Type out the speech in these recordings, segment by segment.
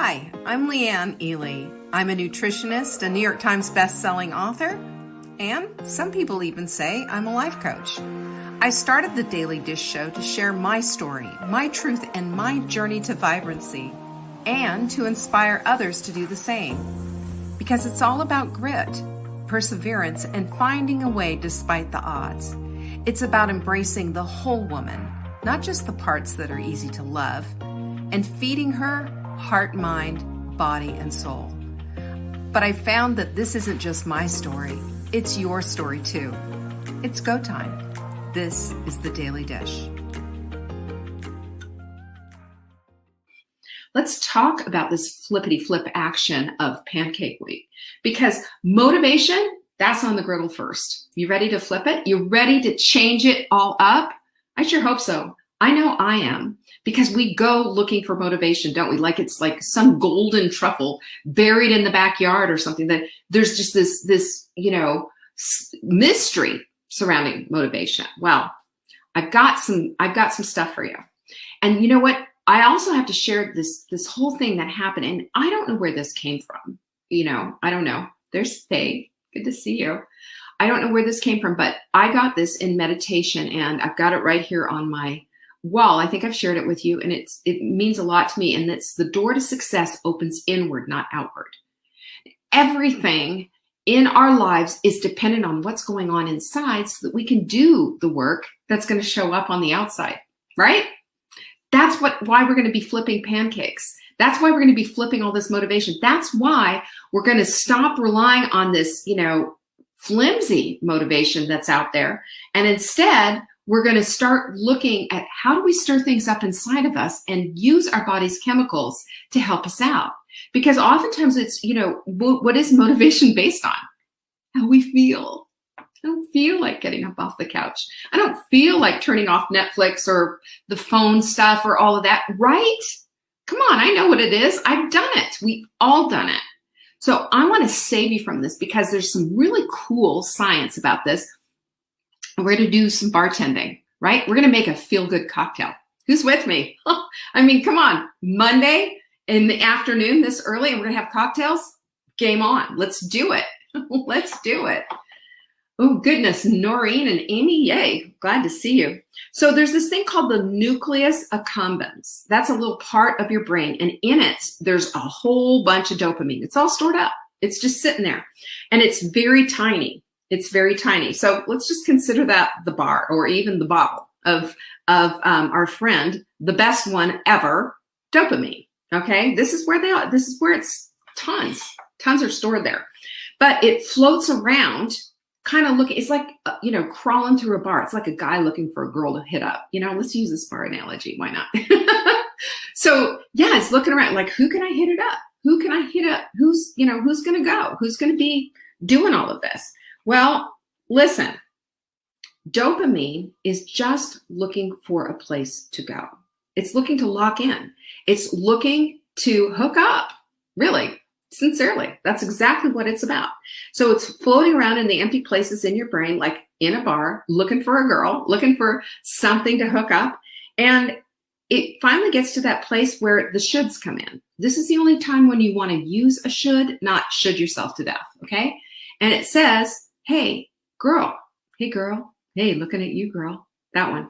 Hi, I'm Leanne Ely. I'm a nutritionist, a New York Times best-selling author, and some people even say I'm a life coach. I started the Daily Dish Show to share my story, my truth, and my journey to vibrancy, and to inspire others to do the same. Because it's all about grit, perseverance, and finding a way despite the odds. It's about embracing the whole woman, not just the parts that are easy to love, and feeding her heart, mind, body, and soul. But I found that this isn't just my story, it's your story too. It's go time. This is the Daily Dish. Let's talk about this flippity flip action of Pancake Week, because motivation, that's on the griddle first. You ready to flip it? You ready to change it all up? I sure hope so. I know I am, because we go looking for motivation, don't we? Like it's like some golden truffle buried in the backyard or something, that there's just this mystery surrounding motivation. Well, I've got some stuff for you. And you know what? I also have to share this whole thing that happened, and I don't know where this came from. I don't know. There's Faye. Good to see you. I don't know where this came from, but I got this in meditation, and I've got it right here on my wall. I think I've shared it with you, and it means a lot to me. And it's the door to success opens inward, not outward. Everything in our lives is dependent on what's going on inside, so that we can do the work that's going to show up on the outside, right? That's why we're going to be flipping pancakes. That's why we're going to be flipping all this motivation. That's why we're going to stop relying on this, flimsy motivation that's out there. And instead, we're going to start looking at how do we stir things up inside of us and use our body's chemicals to help us out. Because oftentimes it's, what is motivation based on? How we feel. I don't feel like getting up off the couch. I don't feel like turning off Netflix or the phone stuff or all of that, right? Come on, I know what it is. I've done it. We've all done it. So I want to save you from this, because there's some really cool science about this. We're going to do some bartending, right? We're going to make a feel-good cocktail. Who's with me? I mean, come on. Monday in the afternoon this early, and we're going to have cocktails? Game on. Let's do it. Let's do it. Oh, goodness. Noreen and Amy, yay. Glad to see you. So there's this thing called the nucleus accumbens. That's a little part of your brain. And in it, there's a whole bunch of dopamine. It's all stored up. It's just sitting there. And it's very tiny. It's very tiny. So let's just consider that the bar, or even the bottle of our friend, the best one ever, dopamine. Okay. This is where they are. This is where it's tons are stored there, but it floats around kind of looking, it's like, crawling through a bar. It's like a guy looking for a girl to hit up. Let's use this bar analogy. Why not? So yeah, it's looking around like, who can I hit it up? Who can I hit up? Who's going to go? Who's going to be doing all of this? Well, listen, dopamine is just looking for a place to go. It's looking to lock in. It's looking to hook up, really, sincerely. That's exactly what it's about. So it's floating around in the empty places in your brain, like in a bar, looking for a girl, looking for something to hook up. And it finally gets to that place where the shoulds come in. This is the only time when you want to use a should, not should yourself to death, okay? And it says, hey, girl, hey, looking at you, girl, that one.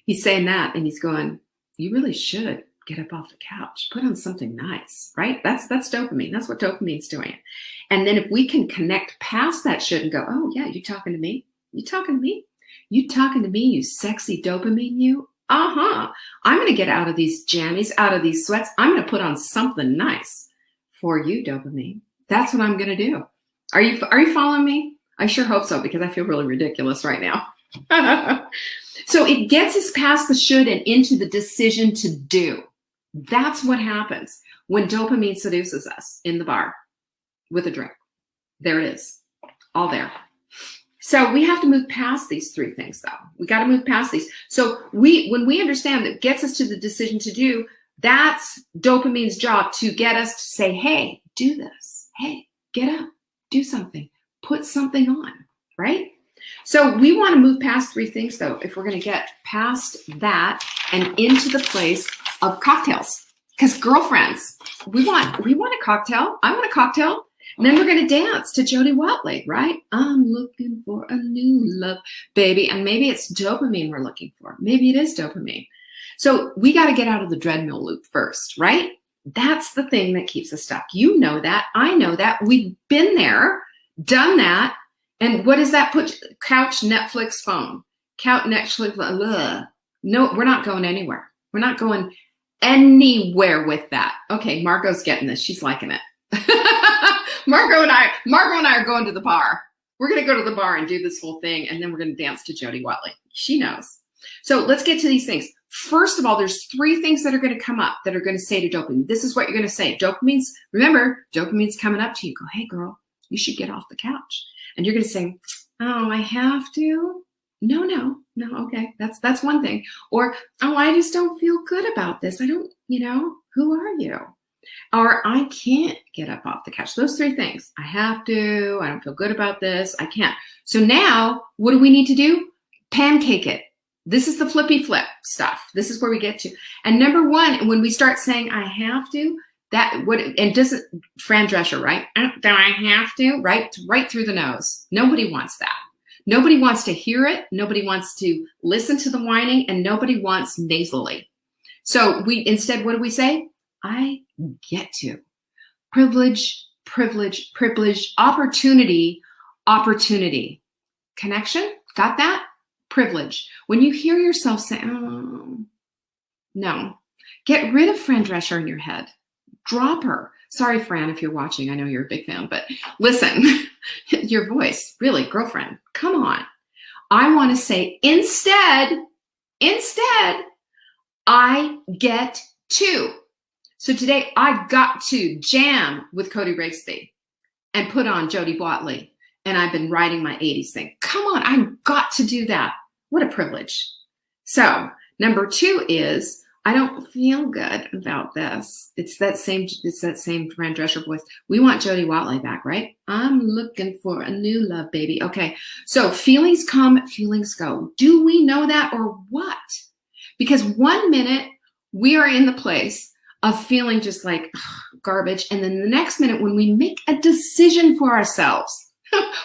He's saying that, and he's going, you really should get up off the couch, put on something nice, right? That's dopamine. That's what dopamine's doing. And then if we can connect past that should and go, oh yeah, you talking to me? You talking to me? You talking to me, you sexy dopamine, you? I'm going to get out of these jammies, out of these sweats. I'm going to put on something nice for you, dopamine. That's what I'm going to do. Are you following me? I sure hope so, because I feel really ridiculous right now. So it gets us past the should and into the decision to do. That's what happens when dopamine seduces us in the bar with a drink. There it is, all there. So we have to move past these three things, though. We got to move past these. So when we understand that gets us to the decision to do, that's dopamine's job, to get us to say, hey, do this. Hey, get up, do something. Put something on, right? So we want to move past three things, though, if we're going to get past that and into the place of cocktails. Because girlfriends, we want a cocktail. I want a cocktail. And then we're going to dance to Jody Watley, right? I'm looking for a new love, baby. And maybe it's dopamine we're looking for. Maybe it is dopamine. So we got to get out of the treadmill loop first, right? That's the thing that keeps us stuck. You know that. I know that. We've been there, done that. And what does that put? Couch, Netflix, phone. Couch, Netflix, ugh. No, we're not going anywhere. We're not going anywhere with that. Okay, Margot's getting this. She's liking it. Margot and I are going to the bar. We're going to go to the bar and do this whole thing, and then we're going to dance to Jody Watley. She knows. So let's get to these things. First of all, there's 3 things that are going to come up that are going to say to dopamine. This is what you're going to say. Remember, dopamine's coming up to you. Go, hey, girl, you should get off the couch. And you're going to say, oh, I have to? No, okay, that's one thing. Or, oh, I just don't feel good about this. I don't, who are you? Or I can't get up off the couch. Those 3 things. I have to, I don't feel good about this, I can't. So now, what do we need to do? Pancake it. This is the flippy flip stuff. This is where we get to. And number 1, when we start saying I have to, Fran Drescher, right? Do I have to? Right through the nose. Nobody wants that. Nobody wants to hear it. Nobody wants to listen to the whining, and nobody wants nasally. So instead, what do we say? I get to. Privilege, opportunity. Connection? Got that? Privilege. When you hear yourself say, oh, no, get rid of Fran Drescher in your head. Drop her. Sorry, Fran, if you're watching. I know you're a big fan, but listen, your voice, really, girlfriend, come on. I want to say instead, I get to. So today I got to jam with Cody Rigsby and put on Jody Watley, and I've been writing my 80s thing. Come on, I've got to do that. What a privilege. So number 2 is, I don't feel good about this. It's that same Fran Drescher voice. We want Jody Watley back, right? I'm looking for a new love, baby. Okay, so feelings come, feelings go. Do we know that or what? Because 1 minute we are in the place of feeling just like garbage, and then the next minute when we make a decision for ourselves,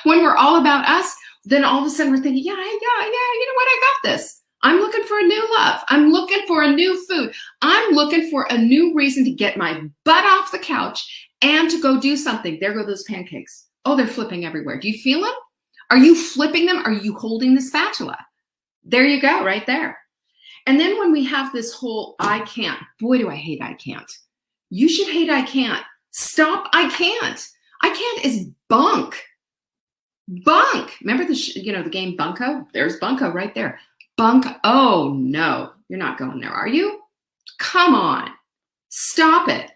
when we're all about us, then all of a sudden we're thinking, yeah, you know what? I got this. I'm looking for a new love. I'm looking for a new food. I'm looking for a new reason to get my butt off the couch and to go do something. There go those pancakes. Oh, they're flipping everywhere. Do you feel them? Are you flipping them? Are you holding the spatula? There you go, right there. And then when we have this whole I can't, boy, do I hate I can't. You should hate I can't. Stop I can't. I can't is bunk. Bunk. Remember the game Bunko? There's Bunko right there. Bunk. Oh, no. You're not going there, are you? Come on. Stop it.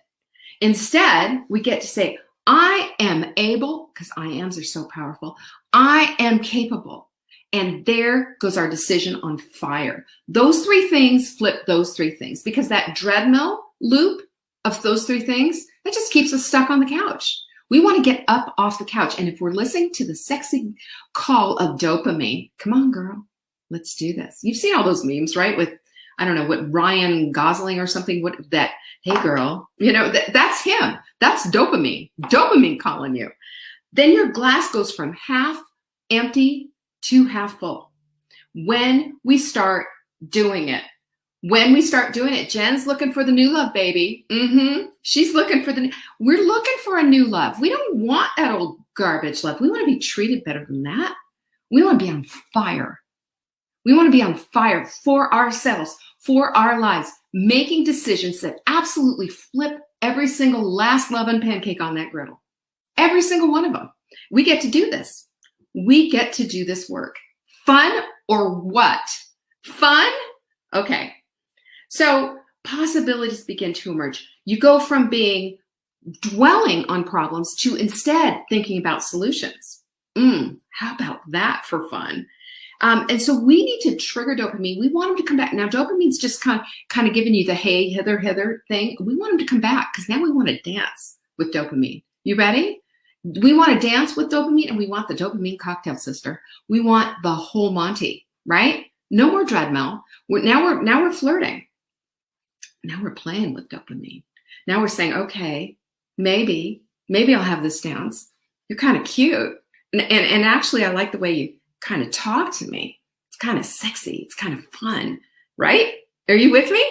Instead, we get to say, I am able, because I ams are so powerful. I am capable. And there goes our decision on fire. Those 3 things flip those 3 things, because that treadmill loop of those 3 things, that just keeps us stuck on the couch. We want to get up off the couch. And if we're listening to the sexy call of dopamine, come on, girl, let's do this. You've seen all those memes, right? With, I don't know, what Ryan Gosling or something, hey, girl, that's him. That's dopamine. Dopamine calling you. Then your glass goes from half empty to half full. When we start doing it. Jen's looking for the new love, baby. She's looking for we're looking for a new love. We don't want that old garbage love. We want to be treated better than that. We want to be on fire. We want to be on fire for ourselves, for our lives, making decisions that absolutely flip every single last love and pancake on that griddle. Every single one of them. We get to do this. We get to do this work. Fun or what? Fun? Okay. So possibilities begin to emerge. You go from dwelling on problems to instead thinking about solutions. How about that for fun? And so we need to trigger dopamine. We want them to come back. Now, dopamine's just kind of giving you the hey, hither thing. We want them to come back because now we want to dance with dopamine. You ready? We want to dance with dopamine, and we want the dopamine cocktail, sister. We want the whole Monty, right? No more treadmill. Now we're flirting. Now we're playing with dopamine. Now we're saying, okay, maybe I'll have this dance. You're kind of cute. And actually, I like the way you kind of talk to me. It's kind of sexy. It's kind of fun, right? Are you with me?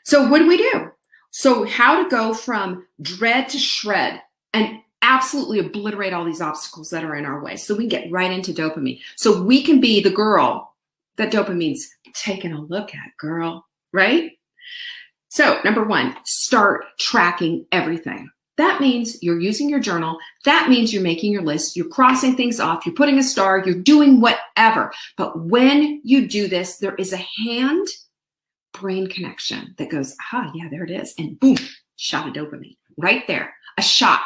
So what do we do? So how to go from dread to shred and absolutely obliterate all these obstacles that are in our way so we can get right into dopamine. So we can be the girl that dopamine's taking a look at, girl, right? So number one, start tracking everything. That means you're using your journal. That means you're making your list. You're crossing things off. You're putting a star. You're doing whatever. But when you do this, there is a hand-brain connection that goes, yeah, there it is. And boom, shot of dopamine right there. A shot.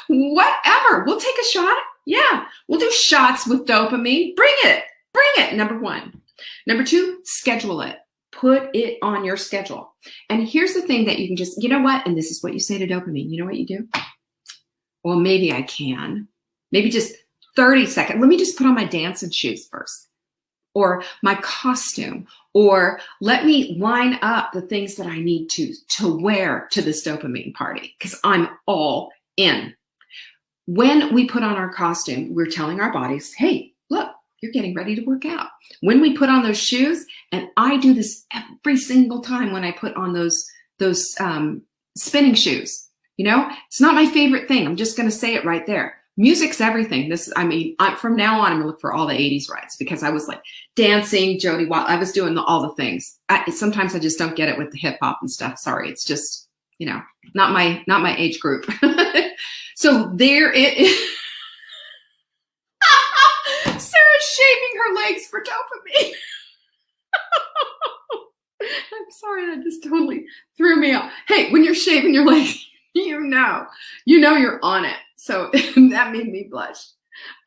Whatever. We'll take a shot. Yeah, we'll do shots with dopamine. Bring it. Number one. Number two, schedule it. Put it on your schedule. And here's the thing that you can just, you know what? And this is what you say to dopamine. You know what you do? Well, maybe I can. Maybe just 30 seconds. Let me just put on my dancing shoes first. Or my costume. Or let me line up the things that I need to wear to this dopamine party. Because I'm all in. When we put on our costume, we're telling our bodies, hey, look, you're getting ready to work out. When we put on those shoes, and I do this every single time when I put on those spinning shoes, it's not my favorite thing. I'm just going to say it right there. Music's everything. From now on, I'm going to look for all the 80s rights because I was like dancing, Jody Watt. I was doing all the things. Sometimes I just don't get it with the hip hop and stuff. Sorry. It's just, not my age group. So there it is. Sarah's shaving her legs for dopamine. I'm sorry, that just totally threw me off. Hey, when you're shaving your legs, you know you're on it. So that made me blush.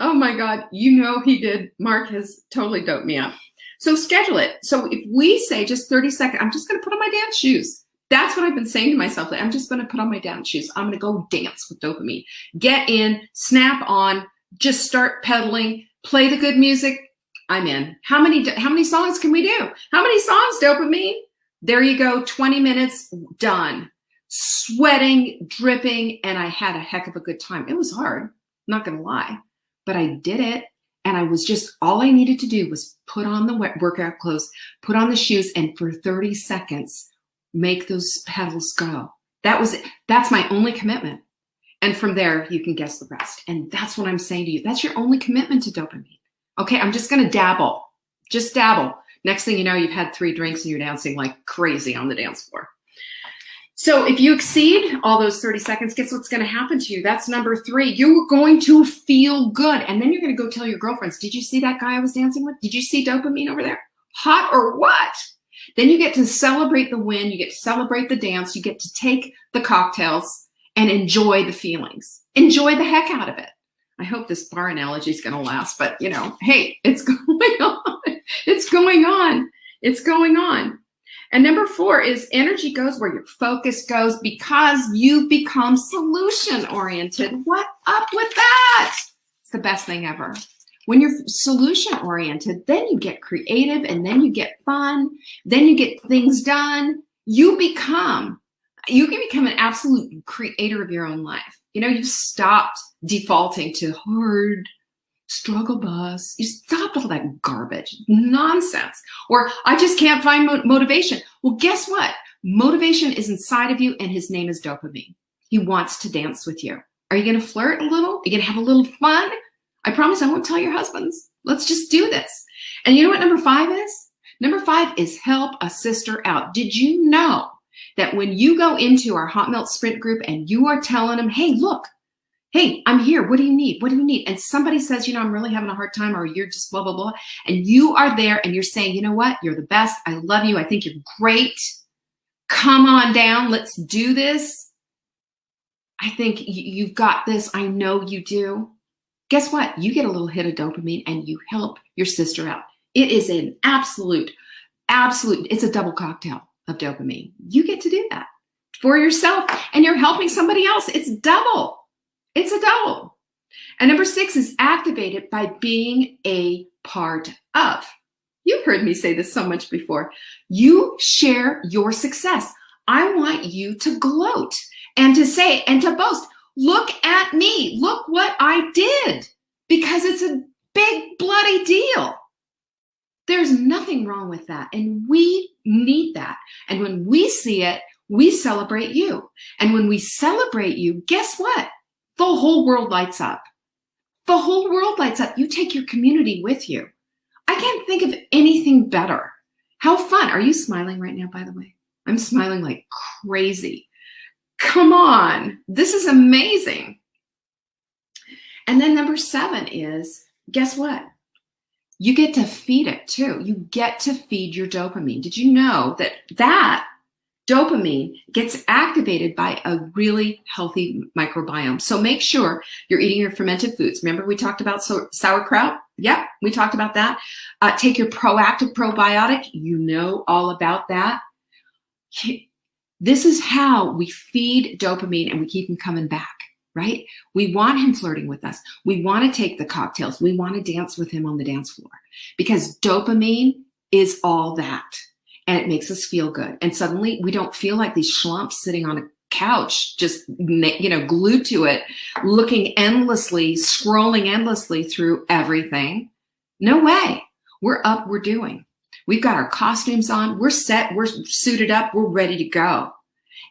Oh my God, he did. Mark has totally doped me up. So schedule it. So if we say just 30 seconds, I'm just going to put on my dance shoes. That's what I've been saying to myself. I'm just going to put on my dance shoes. I'm going to go dance with dopamine. Get in, snap on, just start pedaling, play the good music. I'm in. How many songs can we do? How many songs, dopamine? There you go. 20 minutes, done. Sweating, dripping, and I had a heck of a good time. It was hard, not going to lie, but I did it. And all I needed to do was put on the workout clothes, put on the shoes, and for 30 seconds, make those pedals go. That's my only commitment. And from there, you can guess the rest. And that's what I'm saying to you. That's your only commitment to dopamine. Okay, I'm just going to dabble. Just dabble. Next thing you know, you've had 3 drinks and you're dancing like crazy on the dance floor. So if you exceed all those 30 seconds, guess what's going to happen to you? That's number 3. You're going to feel good. And then you're going to go tell your girlfriends, did you see that guy I was dancing with? Did you see dopamine over there? Hot or what? Then you get to celebrate the win. You get to celebrate the dance. You get to take the cocktails and enjoy the feelings. Enjoy the heck out of it. I hope this bar analogy is going to last, but hey, it's going on. It's going on. It's going on. And number 4 is energy goes where your focus goes because you become solution oriented. What up with that? It's the best thing ever. When you're solution oriented, then you get creative and then you get fun. Then you get things done. You can become an absolute creator of your own life. You've stopped defaulting to hard struggle bus. You stopped all that garbage, nonsense. Or I just can't find motivation. Well, guess what? Motivation is inside of you and his name is dopamine. He wants to dance with you. Are you going to flirt a little? Are you going to have a little fun? I promise I won't tell your husbands. Let's just do this. And you know what number 5 is? Number 5 is help a sister out. Did you know that when you go into our Hot Melt Sprint group and you are telling them, hey, look, hey, I'm here. What do you need? What do you need? And somebody says, I'm really having a hard time, or you're just blah, blah, blah. And you are there and you're saying, you know what? You're the best. I love you. I think you're great. Come on down. Let's do this. I think you've got this. I know you do. Guess what? You get a little hit of dopamine and you help your sister out. It is an absolute, it's a double cocktail of dopamine. You get to do that for yourself and you're helping somebody else. It's double. It's a double. And number 6 is activated by being a part of. You've heard me say this so much before. You share your success. I want you to gloat and to say and to boast, look at me. Look what I did, because it's a big bloody deal. There's nothing wrong with that. And we need that. And when we see it, we celebrate you. And when we celebrate you, guess what? The whole world lights up. The whole world lights up. You take your community with you. I can't think of anything better. How fun. Are you smiling right now, by the way? I'm smiling like crazy. Come on. This is amazing. And then number 7 is, guess what? You get to feed it too. You get to feed your dopamine. Did you know that dopamine gets activated by a really healthy microbiome? So make sure you're eating your fermented foods. Remember we talked about sauerkraut? Yep, we talked about that. Take your proactive probiotic. You know all about that. This is how we feed dopamine and we keep him coming back, right? We want him flirting with us. We want to take the cocktails. We want to dance with him on the dance floor, because dopamine is all that. And it makes us feel good. And suddenly we don't feel like these schlumps sitting on a couch, just, glued to it, looking endlessly, scrolling endlessly through everything. No way. We're up, we're doing. We've got our costumes on, we're set, we're suited up, we're ready to go.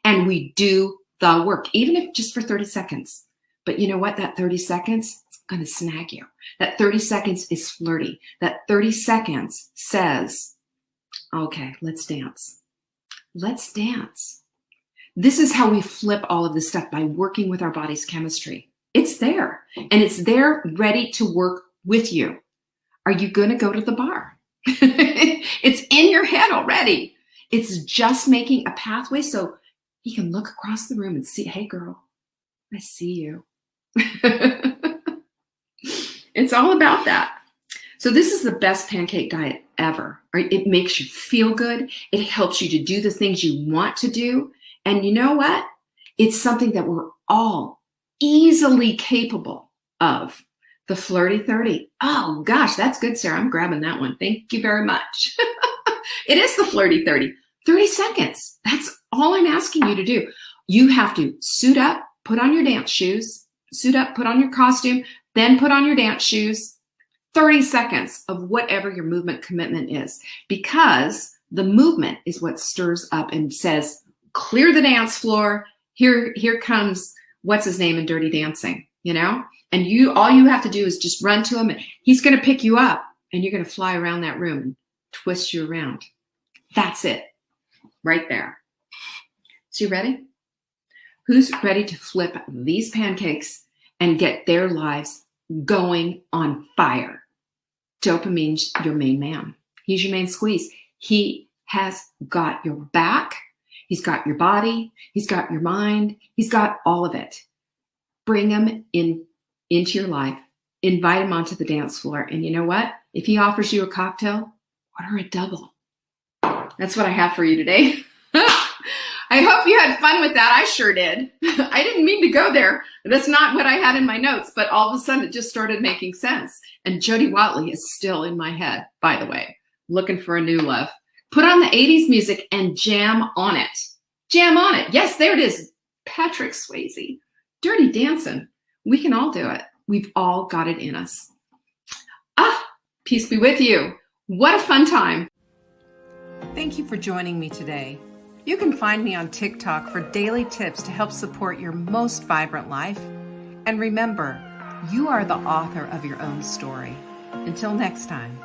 And we do the work, even if just for 30 seconds. But you know what? That 30 seconds is going to snag you. That 30 seconds is flirty. That 30 seconds says, okay, let's dance. Let's dance. This is how we flip all of this stuff, by working with our body's chemistry. It's there, and it's there ready to work with you. Are you going to go to the bar? It's in your head already. It's just making a pathway so he can look across the room and see, hey girl, I see you. It's all about that. So this is the best pancake diet ever. Right? It makes you feel good. It helps you to do the things you want to do. And you know what? It's something that we're all easily capable of. The Flirty 30. Oh gosh, that's good, Sarah. I'm grabbing that one. Thank you very much. It is the Flirty 30. 30 seconds. That's all I'm asking you to do. You have to suit up, put on your dance shoes, suit up, put on your costume, then put on your dance shoes. 30 seconds of whatever your movement commitment is, because the movement is what stirs up and says, clear the dance floor. Here comes what's his name in Dirty Dancing, and all you have to do is just run to him, and he's going to pick you up, and you're going to fly around that room and twist you around. That's it right there. So you ready? Who's ready to flip these pancakes and get their lives going on fire? Dopamine's your main man. He's your main squeeze. He has got your back. He's got your body. He's got your mind. He's got all of it. Bring him into your life. Invite him onto the dance floor. And you know what? If he offers you a cocktail, order a double. That's what I have for you today. I hope you had fun with that. I sure did. I didn't mean to go there. That's not what I had in my notes, but all of a sudden it just started making sense. And Jody Watley is still in my head, by the way, looking for a new love. Put on the 80s music and jam on it. Jam on it. Yes, there it is. Patrick Swayze. Dirty Dancing. We can all do it. We've all got it in us. Peace be with you. What a fun time. Thank you for joining me today. You can find me on TikTok for daily tips to help support your most vibrant life. And remember, you are the author of your own story. Until next time.